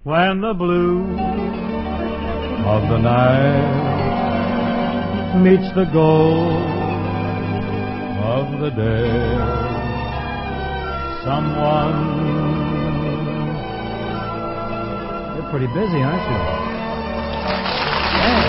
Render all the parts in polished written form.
when the blue of the night meets the gold of the day. You're pretty busy, aren't you? Yeah.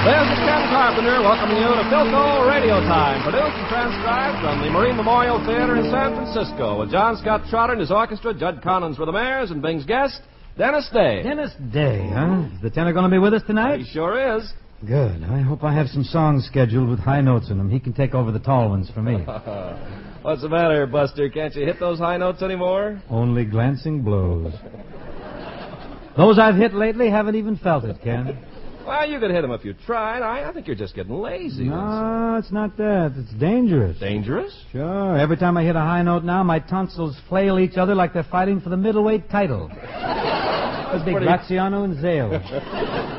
This is Ken Carpenter welcoming you to Philco Radio Time, produced and transcribed from the Marine Memorial Theater in San Francisco, with John Scott Trotter and his orchestra, Judd Collins with the Mares, and Bing's guest, Dennis Day. Dennis Day, huh? Is the tenor going to be with us tonight? He sure is. Good. I hope I have some songs scheduled with high notes in them. He can take over the tall ones for me. What's the matter, Buster? Can't you hit those high notes anymore? Only glancing blows. Those I've hit lately haven't even felt it, Ken. Well, you could hit them if you tried. I think you're just getting lazy. No, it's not that. It's dangerous. Dangerous? Sure. Every time I hit a high note now, my tonsils flail each other like they're fighting for the middleweight title. It's big Graziano and Zale.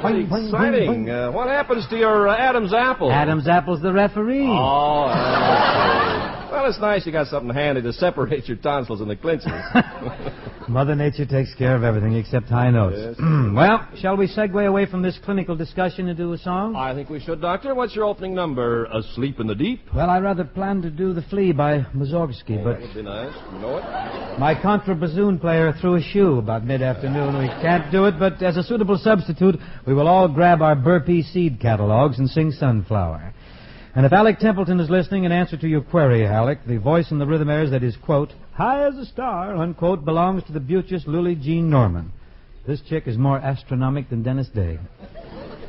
Pretty exciting. What happens to your Adam's apple? Adam's apple's the referee. Oh, okay. Well, it's nice you got something handy to separate your tonsils and the clinches. Mother Nature takes care of everything except high notes. Yes. Well, shall we segue away from this clinical discussion into a song? I think we should, Doctor. What's your opening number? Asleep in the Deep? Well, I rather planned to do The Flea by Mussorgsky, but... That would be nice. You know it? My contrabassoon player threw a shoe about mid-afternoon. We can't do it, but as a suitable substitute, we will all grab our Burpee seed catalogs and sing Sunflower. And if Alec Templeton is listening, in answer to your query, Alec, the voice in the rhythm airs that is, quote, high as a star, unquote, belongs to the beauteous Lily Jean Norman. This chick is more astronomic than Dennis Day.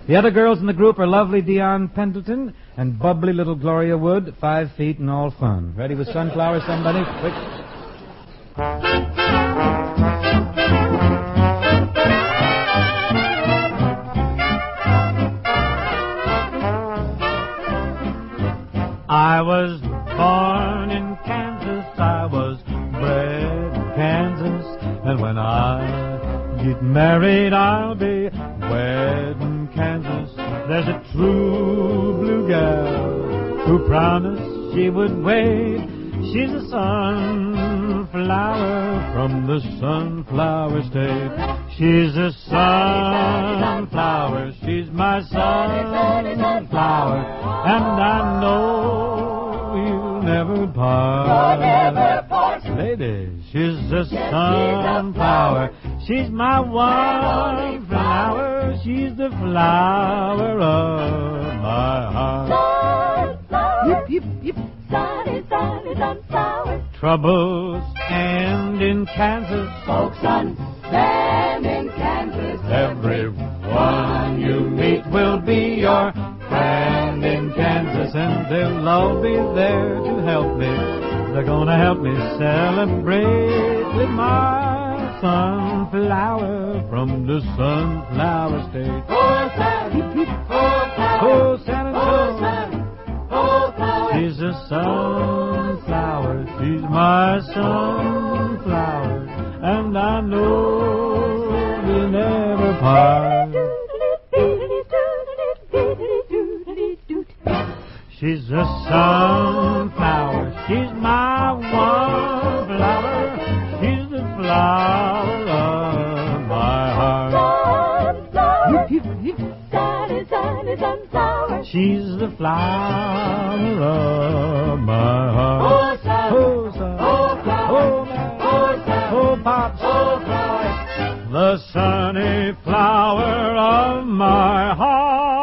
The other girls in the group are lovely Dion Pendleton and bubbly little Gloria Wood, 5 feet and all fun. Ready with Sunflower, somebody? Quick. I was born in Kansas, I was bred in Kansas, and when I get married, I'll be wed in Kansas. There's a true blue gal who promised she would wait. She's a sunflower from the sunflower state. She's a sunflower, she's my sunflower, and I know you'll never part. Ladies, she's a sunflower, she's my one flower, she's the flower of my heart. Yip, yip, yip. Sunny, sunny, sunflower. Troubles end in Kansas. Folks stand in Kansas. Everyone you meet will be your friend in Kansas, and they'll all be there to help me. They're gonna help me celebrate with my sunflower from the sunflower state. Oh, Sally, oh, Sally, oh, San oh, Sally, oh, Sally. She's a sunflower, she's my sunflower, and I know we'll never part. She's a sunflower, she's my one flower, she's the flower of my heart. Sunflower, sunny, sunny, sunflower. She's the flower of my heart. Oh, sun, oh, sun, oh, flower, oh, man, oh, sun, oh, pops, oh, flower. the sunny flower of my heart.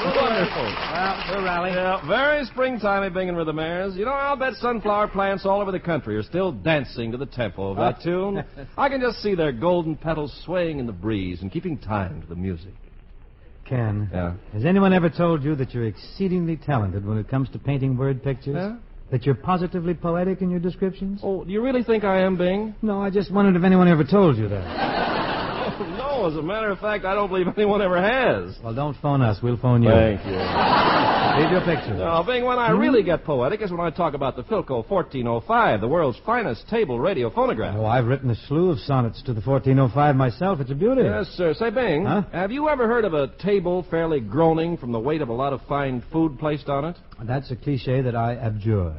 Wonderful. Well, we'll rally. Yeah, very springtimey, Bing and Rhythm Airs. You know, I'll bet sunflower plants all over the country are still dancing to the tempo of that tune. I can just see their golden petals swaying in the breeze and keeping time to the music. Ken, Yeah? has anyone ever told you that you're exceedingly talented when it comes to painting word pictures? Yeah? That you're positively poetic in your descriptions? Oh, do you really think I am, Bing? No, I just wondered if anyone ever told you that. No, as a matter of fact, I don't believe anyone ever has. Well, don't phone us. We'll phone you. Thank you. Leave your picture. No, Bing, when I really get poetic is when I talk about the Philco 1405, the world's finest table radio phonograph. Oh, I've written a slew of sonnets to the 1405 myself. It's a beauty. Yes, sir. Say, Bing, Huh? have you ever heard of a table fairly groaning from the weight of a lot of fine food placed on it? That's a cliche that I abjure.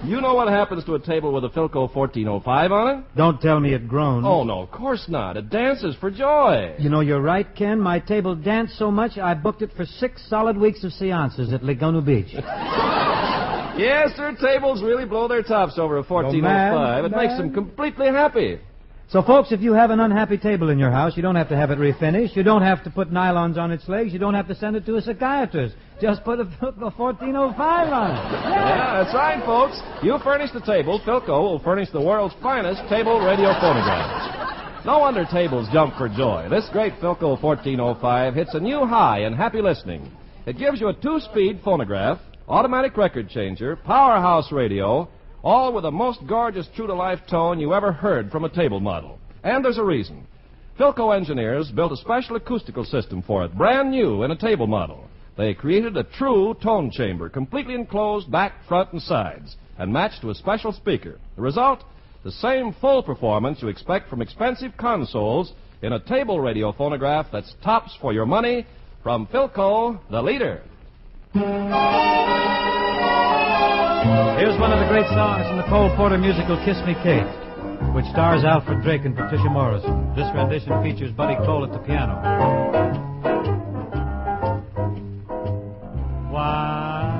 You know what happens to a table with a Philco 1405 on it? Don't tell me it groans. Oh, no, of course not. It dances for joy. You know, you're right, Ken. My table danced so much I booked it for 6 solid weeks of seances at Laguna Beach. Yes, sir, tables really blow their tops over a 1405. It makes them completely happy. So, folks, if you have an unhappy table in your house, you don't have to have it refinished. You don't have to put nylons on its legs. You don't have to send it to a psychiatrist. Just put a 1405 on it. Yeah, that's right, folks. You furnish the table, Philco will furnish the world's finest table radio phonographs. No wonder tables jump for joy. This great Philco 1405 hits a new high in happy listening. It gives you a 2-speed phonograph, automatic record changer, powerhouse radio, all with the most gorgeous true-to-life tone you ever heard from a table model. And there's a reason. Philco engineers built a special acoustical system for it, brand new in a table model. They created a true tone chamber, completely enclosed back, front, and sides, and matched to a special speaker. The result? The same full performance you expect from expensive consoles in a table radio phonograph that's tops for your money from Philco, the leader. Here's one of the great songs from the Cole Porter musical Kiss Me Kate, which stars Alfred Drake and Patricia Morrison. This rendition features Buddy Cole at the piano. Why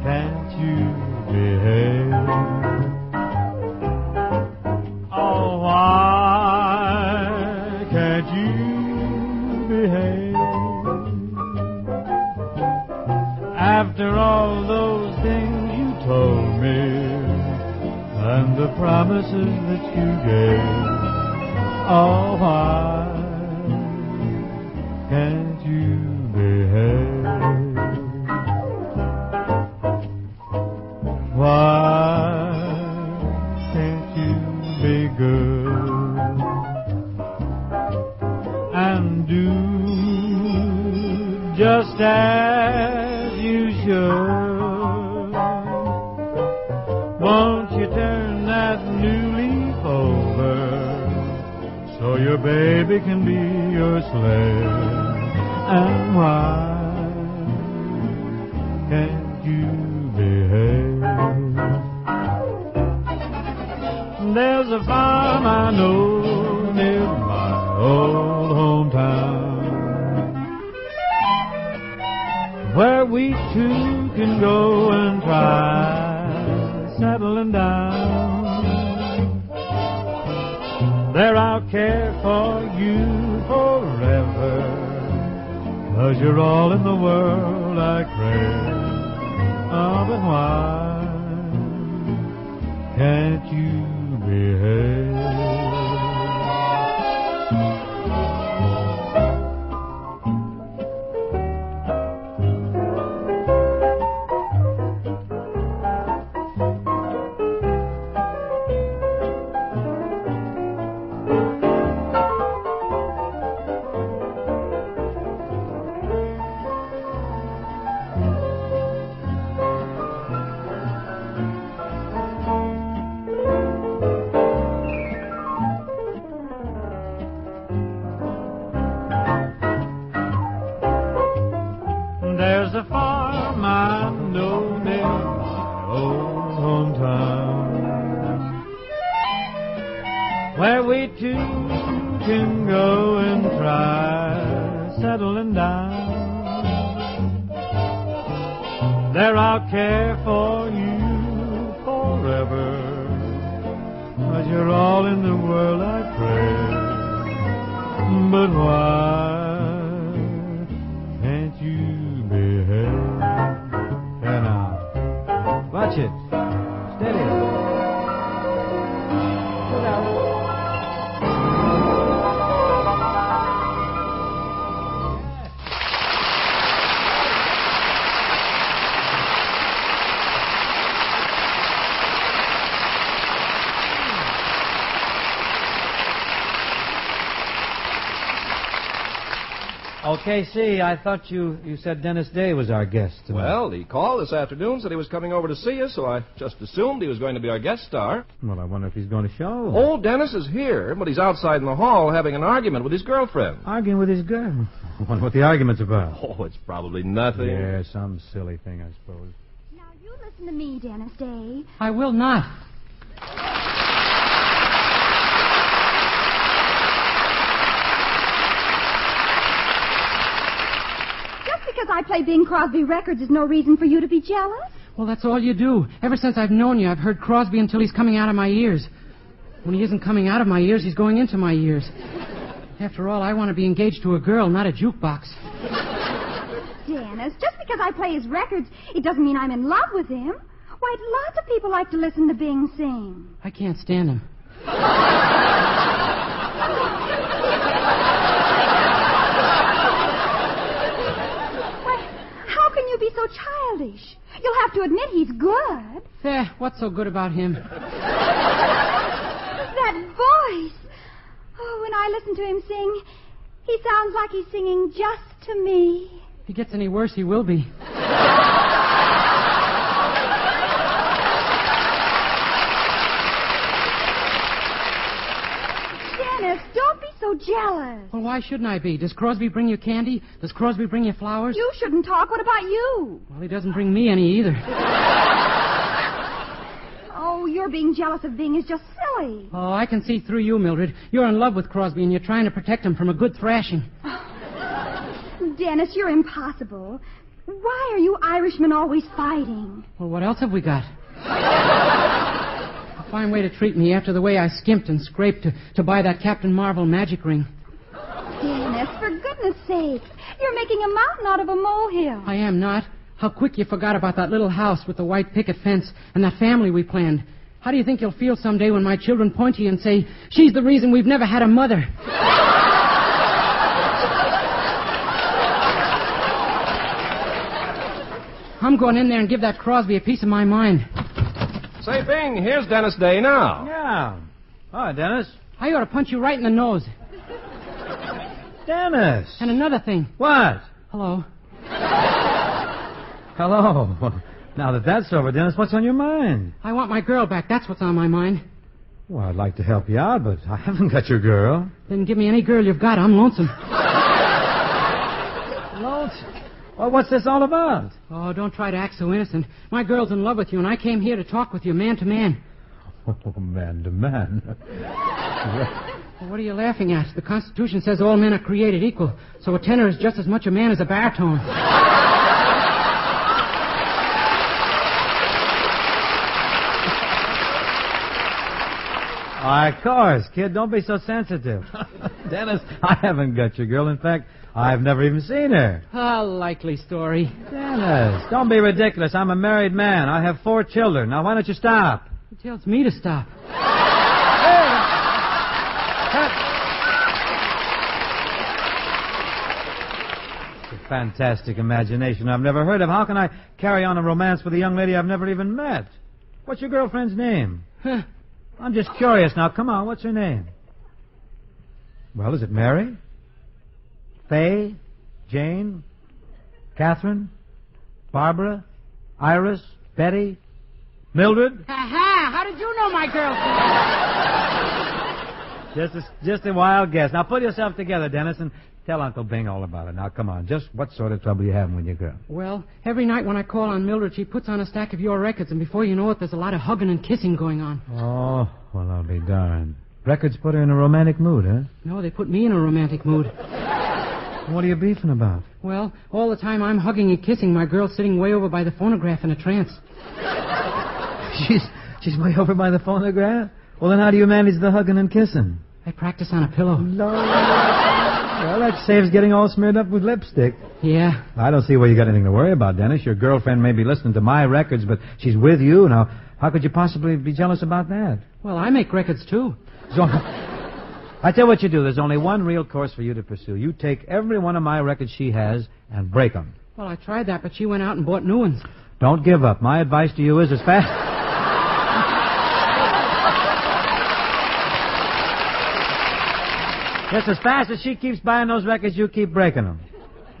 can't you behave? Oh, why can't you behave? After all those things you told me and the promises that you gave, oh, why can't you behave? Why can't you be good and do just as you should? Won't you turn that new leaf over so your baby can be your slave? And why can't you behave? There's a farm I know near my old hometown where we two can go and try settling down. There I'll care for you forever, 'cause you're all in the world I crave. Oh, but why can't you behave? There's a farm I know near my old hometown where we two can go and try settling down. There I'll care for you forever, 'cause you're all in the world I pray. But why can't you behave? There now. Watch it. Steady. Put out. Oh, KC, I thought you said Dennis Day was our guest tonight. Well, he called this afternoon, said he was coming over to see us, so I just assumed he was going to be our guest star. Well, I wonder if he's going to show. Old Dennis is here, but he's outside in the hall having an argument with his girlfriend. Arguing with his girl? I wonder what the argument's about. Oh, it's probably nothing. Yeah, some silly thing, I suppose. Now, you listen to me, Dennis Day. I will not. Just because I play Bing Crosby records is no reason for you to be jealous. Well, that's all you do. Ever since I've known you, I've heard Crosby until he's coming out of my ears. When he isn't coming out of my ears, he's going into my ears. After all, I want to be engaged to a girl, not a jukebox. Dennis, just because I play his records, it doesn't mean I'm in love with him. Why, lots of people like to listen to Bing sing. I can't stand him. You be so childish. You'll have to admit he's good. What's so good about him? That voice. Oh, when I listen to him sing, he sounds like he's singing just to me. If he gets any worse, he will be. Dennis, don't be so jealous. Well, why shouldn't I be? Does Crosby bring you candy? Does Crosby bring you flowers? You shouldn't talk. What about you? Well, he doesn't bring me any either. Oh, your being jealous of Bing is just silly. Oh, I can see through you, Mildred. You're in love with Crosby, and you're trying to protect him from a good thrashing. Dennis, you're impossible. Why are you Irishmen always fighting? Well, what else have we got? A fine way to treat me after the way I skimped and scraped to buy that Captain Marvel magic ring. Dennis, for goodness sake, you're making a mountain out of a molehill. I am not. How quick you forgot about that little house with the white picket fence and that family we planned. How do you think you'll feel someday when my children point to you and say, she's the reason we've never had a mother? I'm going in there and give that Crosby a piece of my mind. Say, Bing, here's Dennis Day now. Yeah. Hi, Dennis. I ought to punch you right in the nose. Dennis. And another thing. What? Hello. Hello. Well, now that that's over, Dennis, what's on your mind? I want my girl back. That's what's on my mind. Well, I'd like to help you out, but I haven't got your girl. Then give me any girl you've got. I'm lonesome. Lonesome? Well, what's this all about? Oh, don't try to act so innocent. My girl's in love with you, and I came here to talk with you man to man. Oh, man to man. Well, what are you laughing at? The Constitution says all men are created equal, so a tenor is just as much a man as a baritone. Of course, kid. Don't be so sensitive. Dennis, I haven't got your girl. In fact, I've never even seen her. A likely story. Dennis, don't be ridiculous. I'm a married man. I have 4 children. Now, why don't you stop? He tells me to stop. It's a fantastic imagination I've never heard of. How can I carry on a romance with a young lady I've never even met? What's your girlfriend's name? Huh. I'm just curious. Now, come on. What's her name? Well, is it Mary? Faye? Jane? Catherine? Barbara? Iris? Betty? Mildred? Ha-ha! How did you know my girlfriend? Just a wild guess. Now, put yourself together, Dennis, and tell Uncle Bing all about it. Now, come on. Just what sort of trouble you having with your girl? Well, every night when I call on Mildred, she puts on a stack of your records, and before you know it, there's a lot of hugging and kissing going on. Oh, well, I'll be darned. Records put her in a romantic mood, huh? No, they put me in a romantic mood. What are you beefing about? Well, all the time I'm hugging and kissing, my girl's sitting way over by the phonograph in a trance. She's way over by the phonograph? Well, then how do you manage the hugging and kissing? I practice on a pillow. Lord. Well, that saves getting all smeared up with lipstick. Yeah. I don't see where you got anything to worry about, Dennis. Your girlfriend may be listening to my records, but she's with you. Now, how could you possibly be jealous about that? Well, I make records, too. So, I tell you what you do. There's only one real course for you to pursue. You take every one of my records she has and break them. Well, I tried that, but she went out and bought new ones. Don't give up. My advice to you is as fast... Just as fast as she keeps buying those records, you keep breaking them.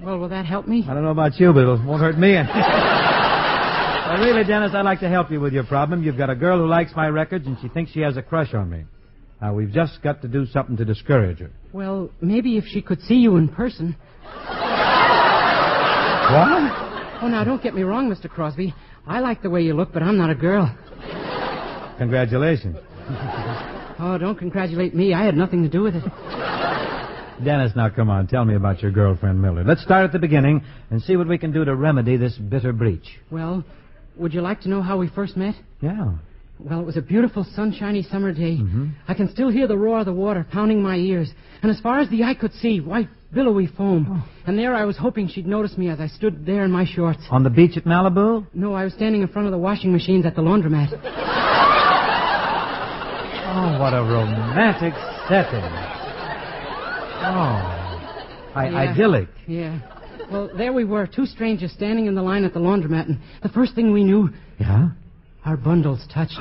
Well, will that help me? I don't know about you, but it won't hurt me. Well, really, Dennis, I'd like to help you with your problem. You've got a girl who likes my records, and she thinks she has a crush on me. Now, we've just got to do something to discourage her. Well, maybe if she could see you in person. What? Oh, now, don't get me wrong, Mr. Crosby. I like the way you look, but I'm not a girl. Congratulations. Oh, don't congratulate me. I had nothing to do with it. Dennis, now come on. Tell me about your girlfriend, Mildred. Let's start at the beginning and see what we can do to remedy this bitter breach. Well, would you like to know how we first met? Yeah. Well, it was a beautiful, sunshiny summer day. Mm-hmm. I can still hear the roar of the water pounding my ears. And as far as the eye could see, white, billowy foam. Oh. And there I was hoping she'd notice me as I stood there in my shorts. On the beach at Malibu? No, I was standing in front of the washing machines at the laundromat. Oh, what a romantic setting. Oh, idyllic. Yeah. Well, there we were, two strangers standing in the line at the laundromat, and the first thing we knew... Yeah? Our bundles touched.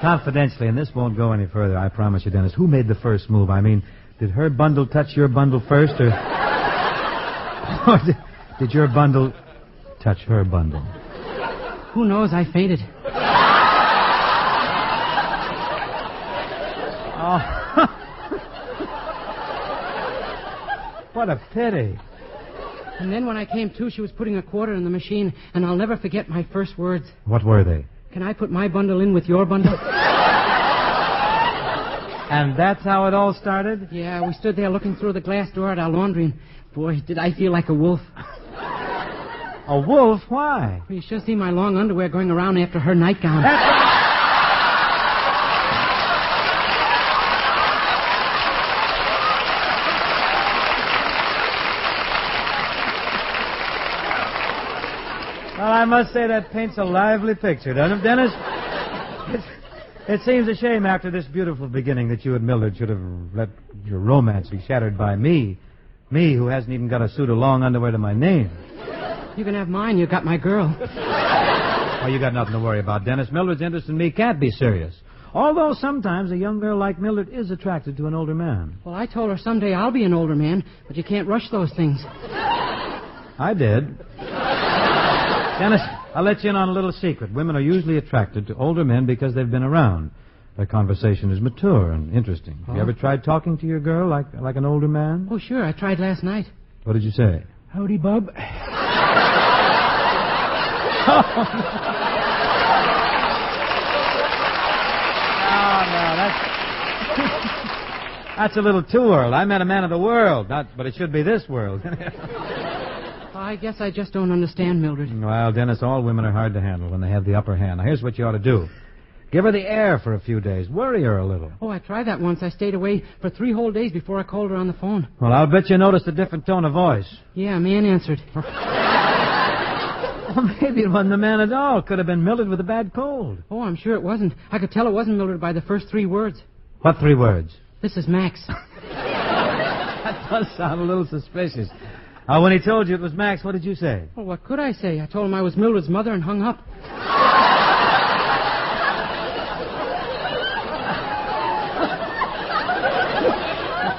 Confidentially, and this won't go any further, I promise you, Dennis, who made the first move? I mean, did her bundle touch your bundle first, or did your bundle touch her bundle? Who knows? I fainted. Oh. What a pity. And then when I came to, she was putting a quarter in the machine, and I'll never forget my first words. What were they? Can I put my bundle in with your bundle? And that's how it all started? Yeah, we stood there looking through the glass door at our laundry, and boy, did I feel like a wolf. A wolf? Why? Well, you should see my long underwear going around after her nightgown. Well, I must say that paints a lively picture, doesn't it, Dennis? It seems a shame after this beautiful beginning that you and Mildred should have let your romance be shattered by me. Me, who hasn't even got a suit of long underwear to my name. You can have mine. You got my girl. Oh, you got nothing to worry about, Dennis. Mildred's interest in me can't be serious. Although sometimes a young girl like Mildred is attracted to an older man. Well, I told her someday I'll be an older man, but you can't rush those things. I did. Dennis, I'll let you in on a little secret. Women are usually attracted to older men because they've been around. Their conversation is mature and interesting. Have you ever tried talking to your girl like an older man? Oh, sure. I tried last night. What did you say? Howdy, bub. That's a little too early. I met a man of the world, but it should be this world. I guess I just don't understand, Mildred. Well, Dennis, all women are hard to handle when they have the upper hand. Now, here's what you ought to do. Give her the air for a few days. Worry her a little. Oh, I tried that once. I stayed away for 3 whole days before I called her on the phone. Well, I'll bet you noticed a different tone of voice. Yeah, a man answered. Well, maybe it wasn't the man at all. Could have been Mildred with a bad cold. Oh, I'm sure it wasn't. I could tell it wasn't Mildred by the first 3 words. What 3 words? This is Max. That does sound a little suspicious. When he told you it was Max, what did you say? Well, what could I say? I told him I was Mildred's mother and hung up.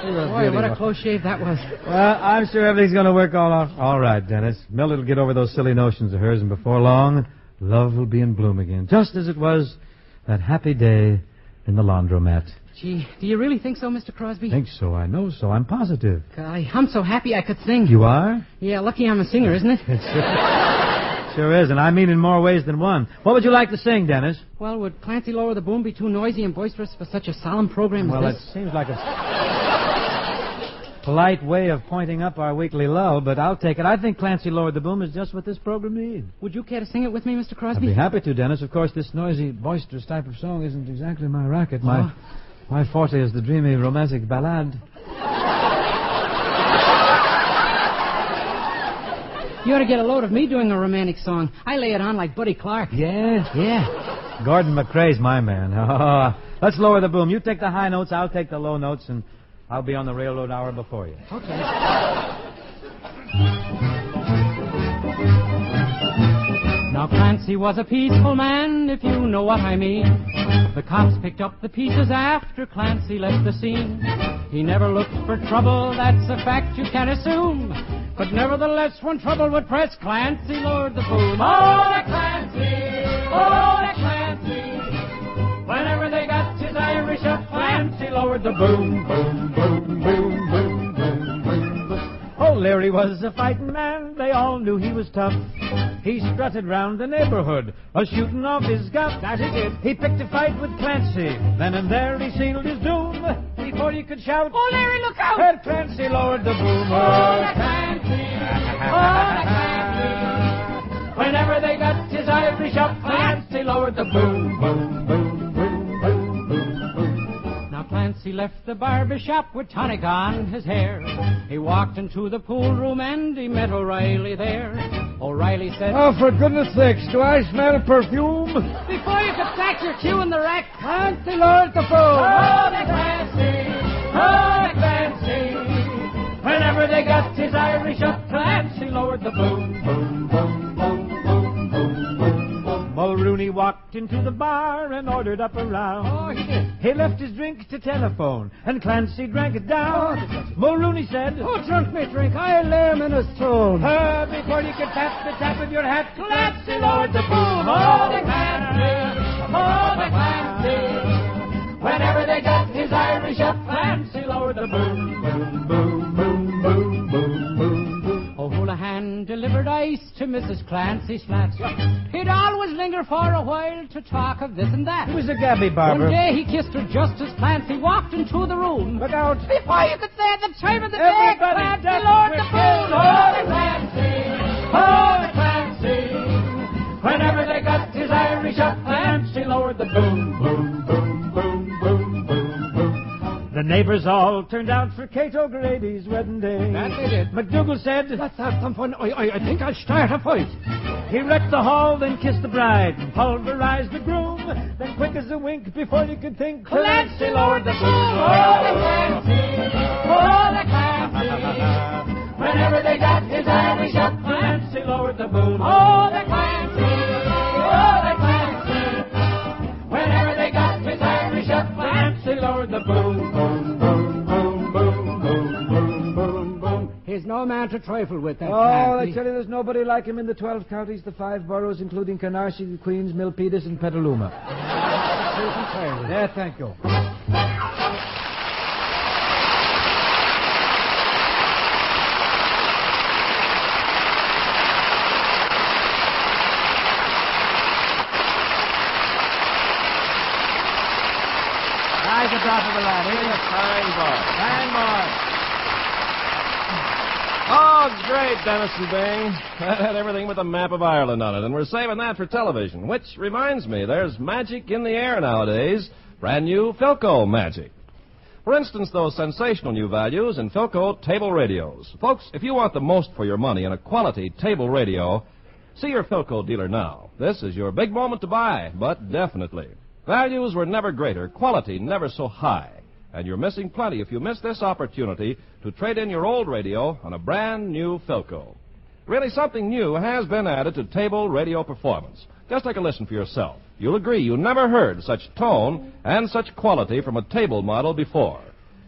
Boy, what a close shave that was. Well, I'm sure everything's going to work all right, Dennis. Mildred will get over those silly notions of hers, and before long, love will be in bloom again, just as it was that happy day in the laundromat. Gee, do you really think so, Mr. Crosby? Think so, I know so. I'm positive. I'm so happy I could sing. You are? Yeah, lucky I'm a singer, isn't it? It sure is, and I mean in more ways than one. What would you like to sing, Dennis? Well, would Clancy Lower the Boom be too noisy and boisterous for such a solemn program as this? Well, it seems like a polite way of pointing up our weekly lull, but I'll take it. I think Clancy Lowered the Boom is just what this program needs. Would you care to sing it with me, Mr. Crosby? I'd be happy to, Dennis. Of course, this noisy, boisterous type of song isn't exactly my racket. My forte is the dreamy, romantic ballad. You ought to get a load of me doing a romantic song. I lay it on like Buddy Clark. Yeah. Gordon McCrae's my man. Let's lower the boom. You take the high notes, I'll take the low notes, and I'll be on the railroad hour before you. Okay. Now Clancy was a peaceful man, if you know what I mean. The cops picked up the pieces after Clancy left the scene. He never looked for trouble, that's a fact you can assume. But nevertheless, when trouble would press, Clancy lowered the boom. Oh, the Clancy! Oh, the Clancy! Whenever they got his Irish up, Clancy lowered the boom, boom, boom, boom, boom, boom, boom, boom. Oh, Larry was a fighting man. They all knew he was tough. He strutted round the neighborhood, a-shooting off his guff. That he did. He picked a fight with Clancy. Then and there he sealed his doom. Before you could shout, Oh, Larry, look out! Ed Clancy lowered the boom. Oh, the Clancy! Oh, the Clancy! Whenever they got his Irish up, Clancy lowered the boom, boom, boom, boom, boom, boom, boom. Now Clancy left the barber shop with tonic on his hair. He walked into the pool room and he met O'Reilly there. O'Reilly said, Oh, for goodness sakes, do I smell perfume? Before you could stack your cue in the rack, Clancy lowered the boom. Oh, the Clancy! Oh, the Clancy! Whenever they got his Irish up, Clancy lowered the boom, boom, boom, boom, boom, boom, boom, boom. Mulrooney walked into the bar and ordered up a round. Oh, he did. He left his drink to telephone, and Clancy drank it down. Mulrooney said, Who drunk me drink? I lay him in a stone. Before you could tap the tap of your hat, Clancy lowered the boom. Oh, the Clancy! Oh, the Clancy! Whenever they got his Irish up, Clancy lowered the boom, boom, boom, boom, boom, boom, boom, boom. O'Houlihan delivered ice to Mrs. Clancy's flat. He'd always linger for a while to talk of this and that. He was a gabby barber. One day he kissed her just as Clancy walked into the room. Look out. Before you could say the time of the day, Everybody Clancy duck lowered the quick. boom. Oh, the Clancy! Oh, the Clancy! Whenever they got his Irish up, Clancy lowered the boom, boom, boom, boom, boom, boom, boom. The neighbors all turned out for Kate O'Grady's wedding day. That they did. McDougal said, Let's have some fun. I think I'll start a fight. he wrecked the hall, then kissed the bride, and pulverized the groom. Then quick as a wink, before you could think, Clancy lowered the boom. Oh, the Clancy! Oh, the Clancy! Whenever they got his Irish up, Clancy lowered the boom. Oh, the Clancy! Oh, the Clancy! Whenever they got his Irish up, Clancy lowered the boom. Boom, boom, boom, boom, boom, boom, boom, boom. He's no man to trifle with, that Oh, I Clancy. tell you, there's nobody like him in the 12 counties, the 5 boroughs, including Canarsie, Queens, Milpitas, and Petaluma. Yeah, thank you. Rise the top of the line. Here you go. Fine boy. Fine boy. Oh, great, Dennis and Bing. That had everything with a map of Ireland on it, and we're saving that for television, which reminds me, there's magic in the air nowadays. Brand new Philco magic. For instance, those sensational new values in Philco table radios. Folks, if you want the most for your money in a quality table radio, see your Philco dealer now. This is your big moment to buy, but definitely. Values were never greater, quality never so high. And you're missing plenty if you miss this opportunity to trade in your old radio on a brand new Philco. Really, something new has been added to table radio performance. Just take a listen for yourself. You'll agree you never heard such tone and such quality from a table model before.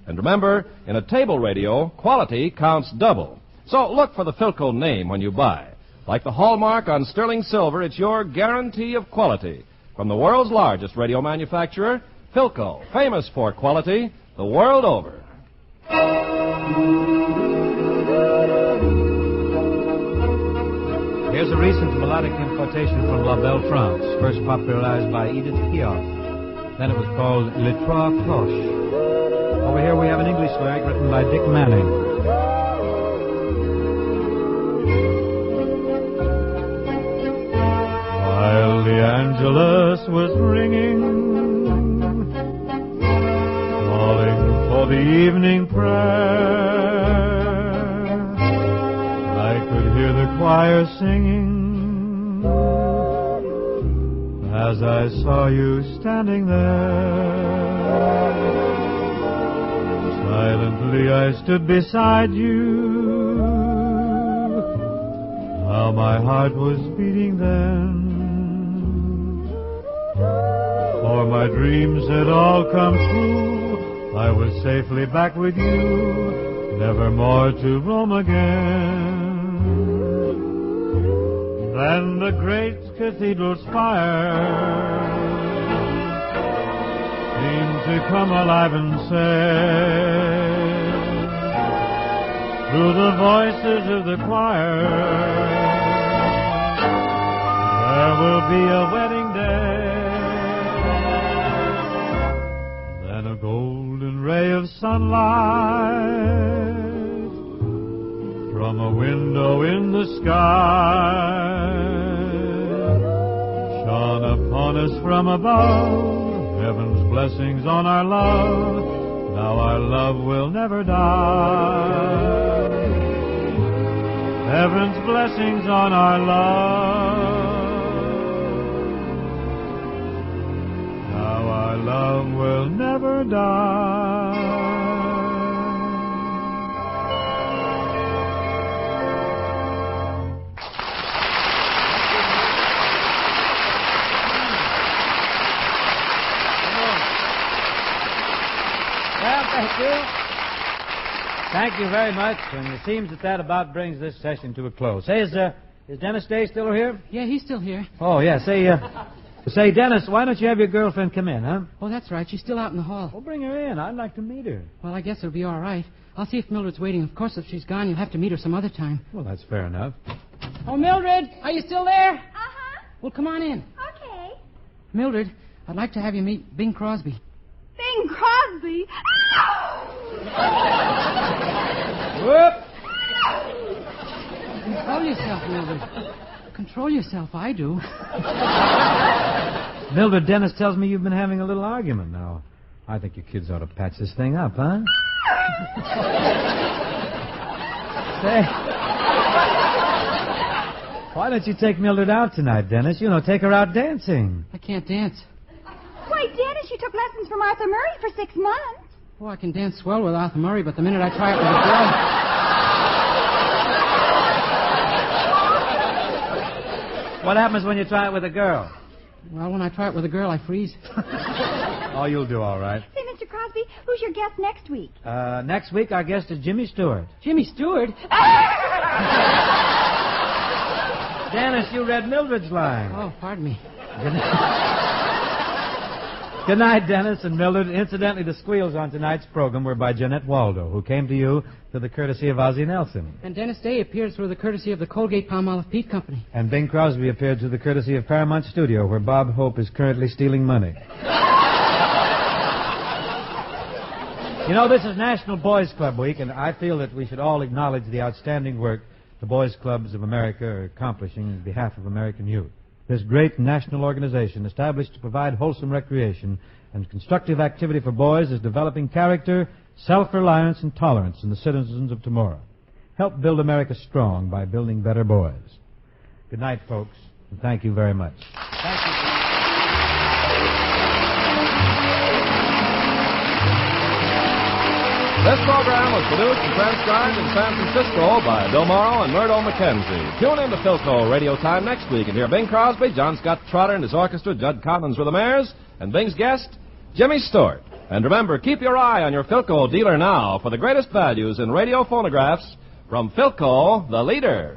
And remember, in a table radio, quality counts double. So look for the Philco name when you buy. Like the hallmark on sterling silver, it's your guarantee of quality. From the world's largest radio manufacturer, Philco, famous for quality the world over. Here's a recent melodic importation from La Belle France, first popularized by Edith Piaf. Then it was called Les Trois Cloches. Over here we have an English lyric written by Dick Manning. While the Angelus was ringing, calling for the evening prayer, I could hear the choir singing as I saw you standing there. Silently I stood beside you. How my heart was beating then. For my dreams had all come true. I was safely back with you, never more to roam again. Then the great cathedral spire seemed to come alive and say, through the voices of the choir, there will be a wedding day. Then a golden ray of sunlight from a window in the sky shone upon us from above. Heaven's blessings on our love. Now our love will never die. Heaven's blessings on our love. Now our love will never die. Well, thank you. Thank you very much. And it seems that about brings this session to a close. Hey, is Dennis Day still here? Yeah, he's still here. Oh, yeah. Say, Dennis, why don't you have your girlfriend come in, huh? Oh, that's right. She's still out in the hall. Well, bring her in. I'd like to meet her. Well, I guess it'll be all right. I'll see if Mildred's waiting. Of course, if she's gone, you'll have to meet her some other time. Well, that's fair enough. Oh, Mildred, are you still there? Uh-huh. Well, come on in. Okay. Mildred, I'd like to have you meet Bing Crosby. Bing Crosby. Whoop! Control yourself, Mildred. Control yourself, I do. Mildred, Dennis tells me you've been having a little argument now. I think you kids ought to patch this thing up, huh? Say, why don't you take Mildred out tonight, Dennis? You know, take her out dancing. I can't dance. Why, Dennis, you took lessons from Arthur Murray for 6 months. Oh, I can dance swell with Arthur Murray, but the minute I try it with a girl... What happens when you try it with a girl? Well, when I try it with a girl, I freeze. Oh, you'll do all right. Say, Mr. Crosby, who's your guest next week? Next week, our guest is Jimmy Stewart. Jimmy Stewart? Dennis, you read Mildred's line. Oh, pardon me. Good night, Dennis and Mildred. Incidentally, the squeals on tonight's program were by Jeanette Waldo, who came to you through the courtesy of Ozzie Nelson. And Dennis Day appears through the courtesy of the Colgate-Palmolive Peat Company. And Bing Crosby appeared through the courtesy of Paramount Studio, where Bob Hope is currently stealing money. You know, this is National Boys Club Week, and I feel that we should all acknowledge the outstanding work the Boys Clubs of America are accomplishing on behalf of American youth. This great national organization, established to provide wholesome recreation and constructive activity for boys, is developing character, self-reliance, and tolerance in the citizens of tomorrow. Help build America strong by building better boys. Good night, folks, and thank you very much. Thank you. This program was produced and transcribed in San Francisco by Bill Morrow and Murdo MacKenzie. Tune in to Philco Radio Time next week and hear Bing Crosby, John Scott Trotter and his orchestra, Judd Collins with the Mayors, and Bing's guest, Jimmy Stewart. And remember, keep your eye on your Philco dealer now for the greatest values in radio phonographs from Philco, the leader.